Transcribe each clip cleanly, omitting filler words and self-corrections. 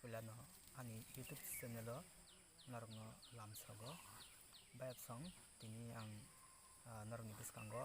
Pulano ani YouTube channel narokno lamsago bayap song tini ang narokni biskango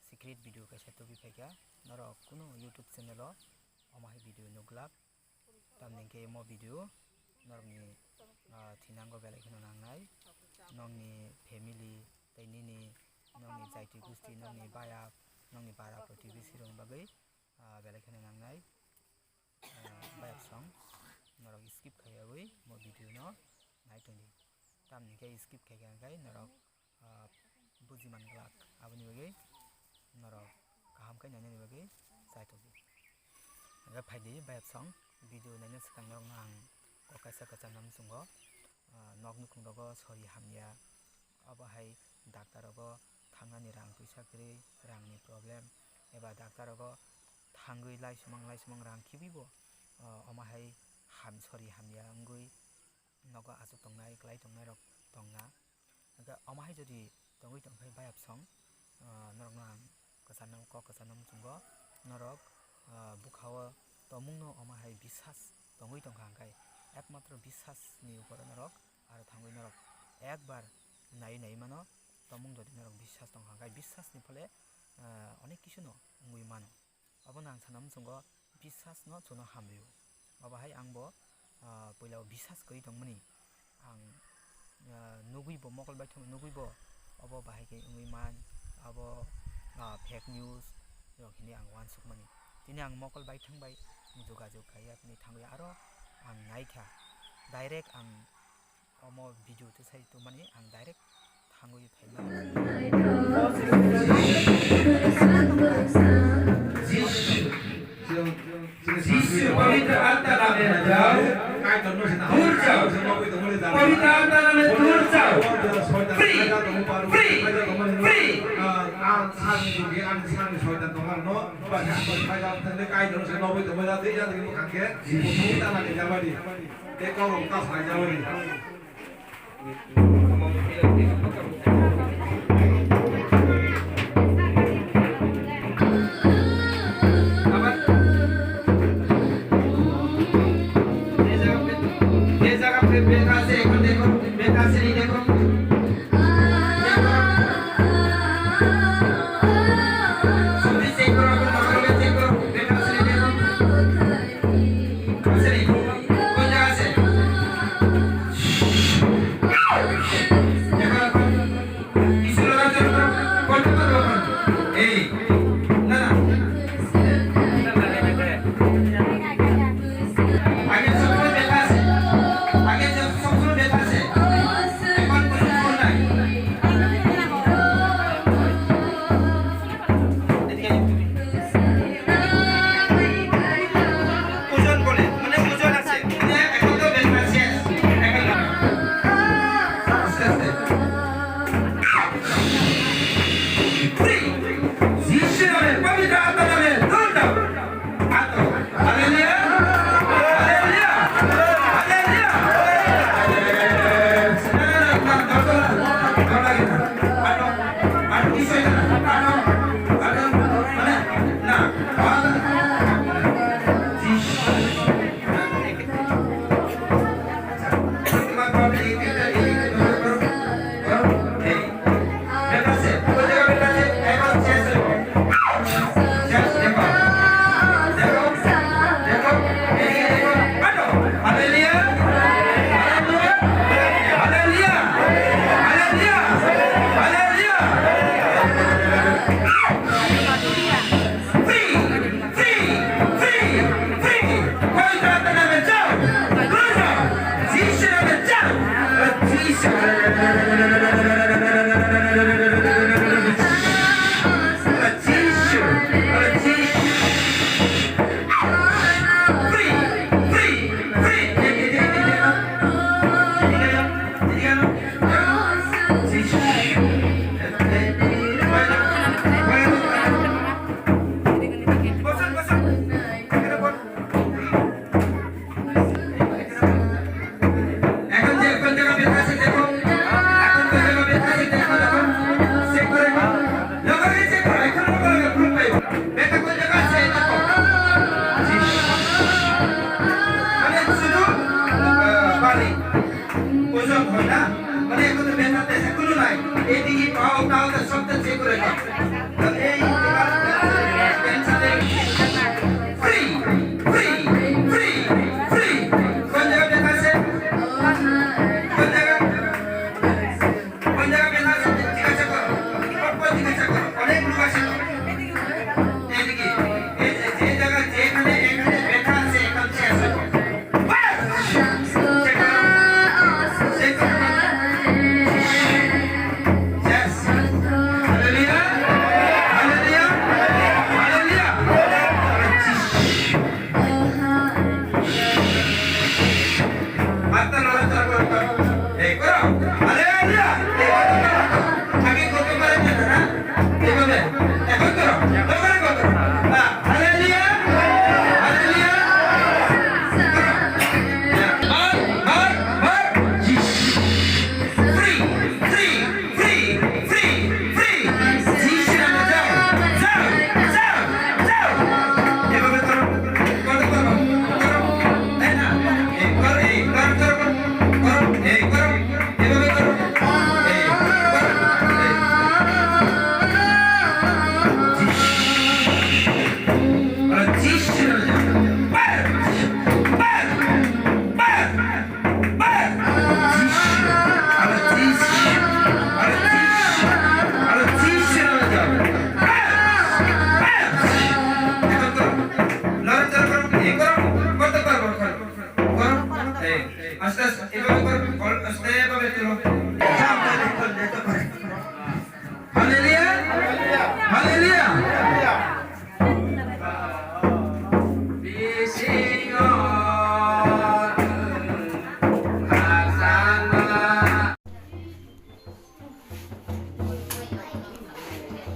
secret video kaisa tubi phaika narok kuno YouTube channel o amai video nuglak tamningke mo video narokni thinango belai kheno nangnai nongni family tei nini nongni jaiti gusti nongni bayap nongni bara proti bisirong bagai belai kheno nangnai bayap song narok skip khayawui mo video no naitoni tamningke skip khaykai narok bujiman glak aboni bagai narok kaham kai nani bagai saitogi ga phaidi bayap song video naina sakang narok ang kokaisa kacha nam sungo nok nukung rogo sori hamya abo hai doctor rogo thangnani rang puisa kwrwi rangni problem eba doctor rogo thangui laisumang rang khibibo ama hai ham sori hamya ngui nogo asu tongnai klai tongnai rok tongna aga ama hai jodi tongui tongkhai bayap song norok no ang kasanam chungo norok bukhao tomungno ama hai bisas tongui tongkha angkai ekmatro bisas ni upor norok aro thangui norok ekbar nai mano tomung jodi norok bisas tongkha angkai bisas ni phale onek kisu no ngui mano abono ang sanam chungo bisas no chuno hamryo abo hai angbo poilao bisas koi tongmani ang nuguibo mokol bai thong nuguibo abo bahai ke ngui man abo fake news rokhini ang wan sukmani tini ang mokol bai thangbai jogajuk kai apni thangui aro ang naikha direct ang omo video to sai to mani ang direct thangui phaina जिसु पवित्र आत्मा में जाओ दूर जाओ पवित्र आत्मा में दूर जाओ free free free ang sang soitan tongar no banyak banyak tanda kai dong se nobi to mala dia de mo kangke mutu ta la ke jawadi te ko ro ka sa jawadi बेटा से एक देखो बेटा से नहीं देखो सुबह से करो मगर में से करो बेटा से नहीं देखो से नहीं कौन जगह से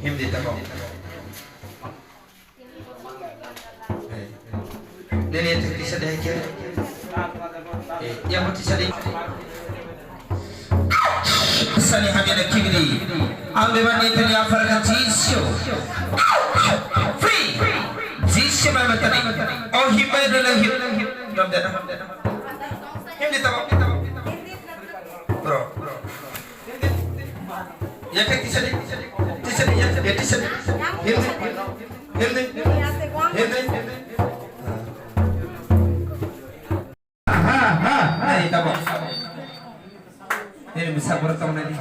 힘들다고. 내내 듣기서 될게. yang bertisari sani hamil kibri ambeban itu ni afarkan jisyo free jisyo mamatani oh himbai lagi dom dana hindi tahu bro ya kek tisari ya tisari hindi Ay, tabo. Ini bisa bertemu nanti.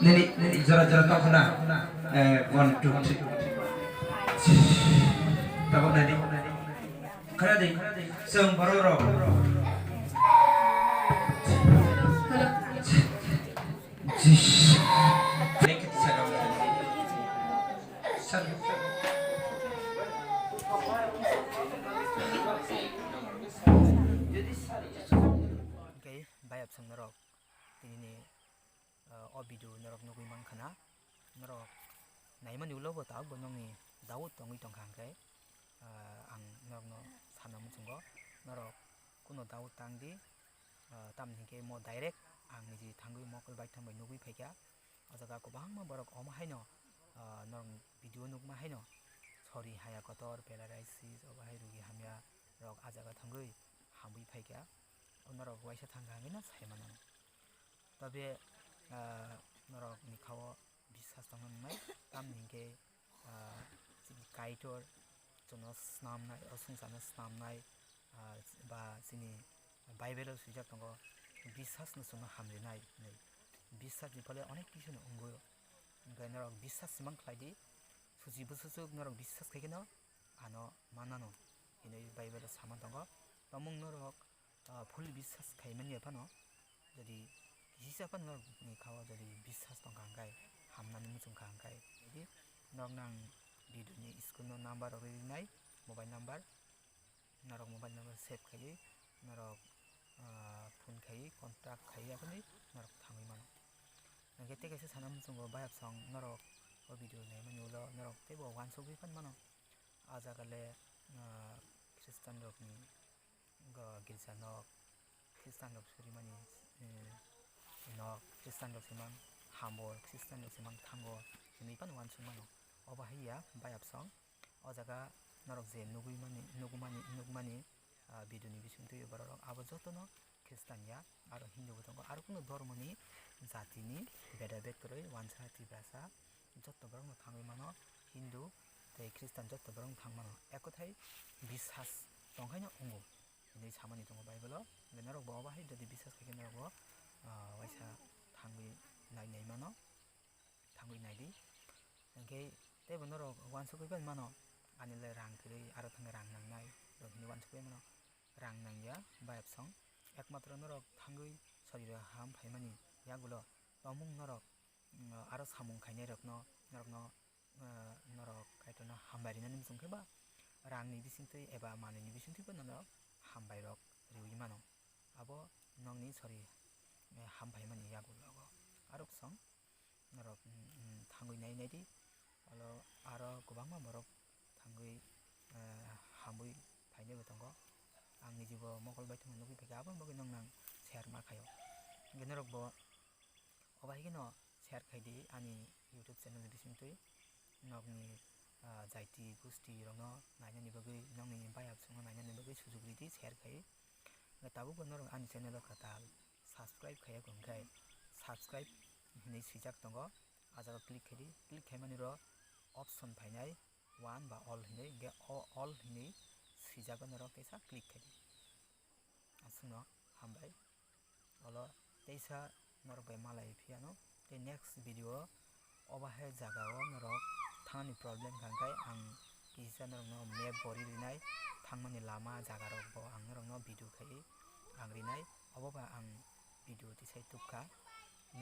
Nini, jara-jara tau kena. 1, 2, 3. Tabo nanti. Kena deh. Seng baru. Ini kita sagam. bayap sang narok tini video narok nugui mangkhana narok naiman ulo bo ta bonong ni daud tongui tongkhang kai ang narok no sanam chungo narok kuno daud tangdi tamni ke mo direct ang ni thangui mokol bai thangbai nugui phaikya ajaga ko bangma borok oma haino narok video nugma haino sorry haya kotor pelaraisi oba hai rugi hamya rok ajaga thangui hambui phaikya narok waisa thangangina saimana tabe narok ni khawo bisas tangmai tamni ke sini kaitor jono snamnai osungsana snamnai ba sini bible sujak tango bisas no sono hamrinai nei bisas ni phale onek kisu no ongoyo ngai narok bisas simang khlaidi suji bususuk narok bisas khaigeno ano manano inai bible saman tango tamung narok full bisas khaimani apano jadi jisa pan nor ni khawa jadi bisas tong kangkai hamnan mujung kangkai jadi nor nang di dunia school no number ori nai mobile number narok mobile number save khai narok phone khai contact khai apani narok thamai mano ngete kaise sanam mujung bayap song narok o video nai mani ulo narok tebo wan sobi pan mano aja kale Christian rok ni girja nok Christian rok suri mani nok Christian rok simang hambor Christian rok simang thango ini pan wan sung mano oba hiya bayap song o jaga narok je nugmani biduni bisungtu borok abo jotono Christian ya aro Hindu botongo aro kuno dharmoni jatini beda bet koroi wansati basa jotto borok no thangoi mano Hindu tei Christian jotto borok thangmano ekothai bisas tongkhaino ongo ini samani tongo bible narok bo bahai jadi bisas khaike narok waisa thangui nai mano thangui naidi engke tebo narok wansukoi ban mano anile rang kri aro thang rang nangnai rokni wansukoi mano rang nangya bayap song ekmatro narok thangui sarira ham phaimani yagulo tamung narok aro samung khainai rokno narok kaitona hambairina nimsungkhe ba rangni bisingtui eba manini bisingtui ba narok hambai rok riui mano abo nongni sorry hambai mani yagulo arok song narok thangui nai di aro kubangma borok thangui hambui phaine botongo ang nijibo mokol bai thangui nugi phaika abo bogi nongnang share ma khayo generok bo obaigino share khaidi ani YouTube channel bisingtui nogni jaiti gusti rongno nainani bagui nongni bayap songo nainani bagui sujug ridi share khai tabu bonorong ani channel katal subscribe khaya gongkai subscribe hinai sijak tongo ajaga click khaimani ro option phainai one ba all hinai ge all hinai sijago noro teisa click khai asungno hambai olo teisa norok bai malai phiano te next video obahe jagao norok thani problem kangkai ang kisa norok no map bori rinai thangmani lama jaga rok bo ang norok no video khai angrinai obo ba ang video tisai tupka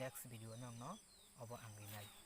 next video nang no obo angrinai